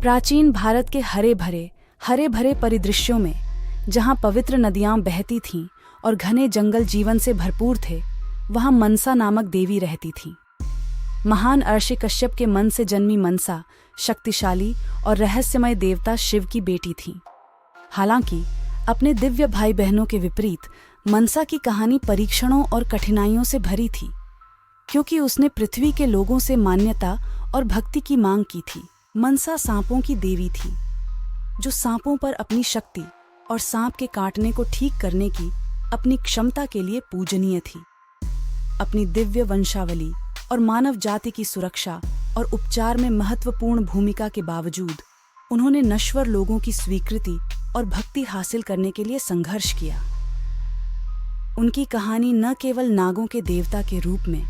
प्राचीन भारत के हरे भरे परिदृश्यों में, जहाँ पवित्र नदियाँ बहती थीं और घने जंगल जीवन से भरपूर थे, वहाँ मनसा नामक देवी रहती थीं। महान अर्षि कश्यप के मन से जन्मी मनसा शक्तिशाली और रहस्यमय देवता शिव की बेटी थीं। हालांकि अपने दिव्य भाई बहनों के विपरीत मनसा की कहानी परीक्षणों और कठिनाइयों से भरी थी, क्योंकि उसने पृथ्वी के लोगों से मान्यता और भक्ति की मांग की थी। मनसा सांपों की देवी थी, जो सांपों पर अपनी शक्ति और सांप के काटने को ठीक करने की अपनी क्षमता के लिए पूजनीय थी। अपनी दिव्य वंशावली और मानव जाति की सुरक्षा और उपचार में महत्वपूर्ण भूमिका के बावजूद उन्होंने नश्वर लोगों की स्वीकृति और भक्ति हासिल करने के लिए संघर्ष किया। उनकी कहानी न केवल नागों के देवता के रूप में,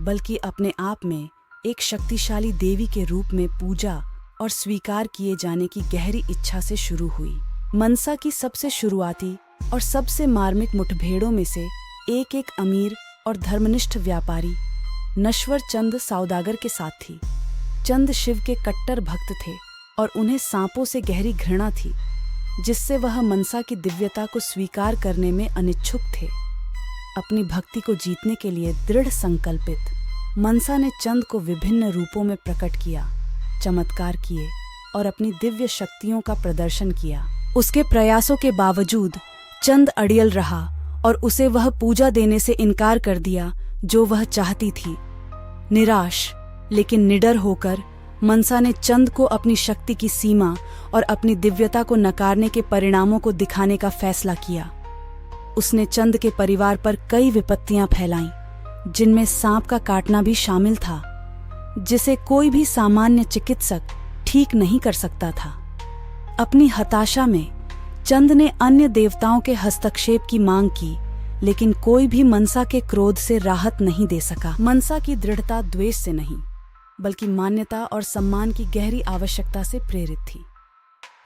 बल्कि अपने आप में एक शक्तिशाली देवी के रूप में पूजा और स्वीकार किए जाने की गहरी इच्छा से शुरू हुई। मनसा की सबसे शुरुआती और सबसे मार्मिक मुठभेड़ों में से एक अमीर और धर्मनिष्ठ व्यापारी नश्वर चंद सौदागर के साथ थी। चंद शिव के कट्टर भक्त थे और उन्हें सांपों से गहरी घृणा थी, जिससे वह मनसा की दिव्यता को स्वीकार करने में अनिच्छुक थे। अपनी भक्ति को जीतने के लिए दृढ़ संकल्पित मनसा ने चंद को विभिन्न रूपों में प्रकट किया, चमत्कार किए और अपनी दिव्य शक्तियों का प्रदर्शन किया। उसके प्रयासों के बावजूद चंद अड़ियल रहा और उसे वह पूजा देने से इनकार कर दिया जो वह चाहती थी। निराश लेकिन निडर होकर मनसा ने चंद को अपनी शक्ति की सीमा और अपनी दिव्यता को नकारने के परिणामों को दिखाने का फैसला किया। उसने चंद के परिवार पर कई विपत्तियां फैलाईं, जिनमें सांप का काटना भी शामिल था, जिसे कोई भी सामान्य चिकित्सक ठीक नहीं कर सकता था। अपनी हताशा में चंद ने अन्य देवताओं के हस्तक्षेप की मांग की, लेकिन कोई भी मनसा के क्रोध से राहत नहीं दे सका। मनसा की दृढ़ता द्वेष से नहीं, बल्कि मान्यता और सम्मान की गहरी आवश्यकता से प्रेरित थी।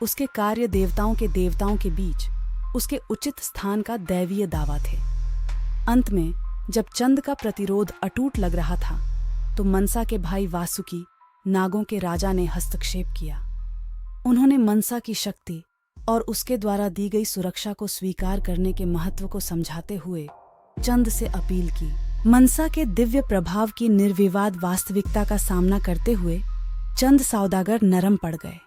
उसके कार्य देवताओं के बीच उसके उचित स्थान का दैवीय दावा थे। अंत में जब चंद का प्रतिरोध अटूट लग रहा था, तो मनसा के भाई वासुकी, नागों के राजा, ने हस्तक्षेप किया। उन्होंने मनसा की शक्ति और उसके द्वारा दी गई सुरक्षा को स्वीकार करने के महत्व को समझाते हुए चंद से अपील की। मनसा के दिव्य प्रभाव की निर्विवाद वास्तविकता का सामना करते हुए चंद सौदागर नरम पड़ गए।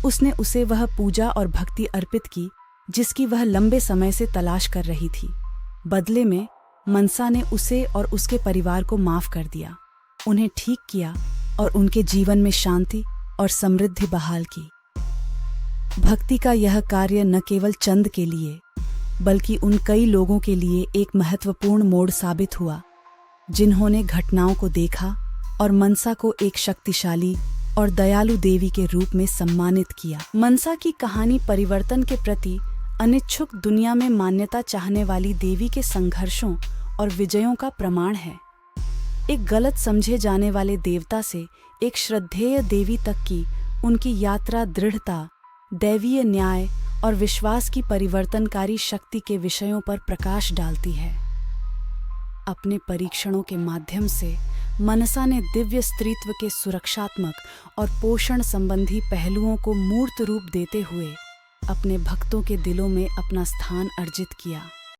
उसने उसे वह पूजा और भक्ति अर्पित की जिसकी वह लंबे समय से तलाश कर रही थी। बदले में मनसा ने उसे और उसके परिवार को माफ कर दिया, उन्हें ठीक किया और उनके जीवन में शांति और समृद्धि बहाल की। भक्ति का यह कार्य न केवल चंद के लिए, बल्कि उन कई लोगों के लिए एक महत्वपूर्ण मोड़ साबित हुआ, जिन्होंने घटनाओं को देखा और मनसा को एक शक्तिशाली और दयालु देवी के रूप में सम्मानित किया। मनसा की कहानी परिवर्तन के प्रति अनिच्छुक दुनिया में मान्यता चाहने वाली देवी के संघर्षों और विजयों का प्रमाण है। एक गलत समझे जाने वाले देवता से एक श्रद्धेय देवी तक की उनकी यात्रा दृढ़ता, दैवीय न्याय और विश्वास की परिवर्तनकारी शक्ति के विषयों पर प्रकाश डालती है। अपने परीक्षणों के माध्यम से मनसा ने दिव्य स्त्रीत्व के सुरक्षात्मक और पोषण संबंधी पहलुओं को मूर्त रूप देते हुए अपने भक्तों के दिलों में अपना स्थान अर्जित किया।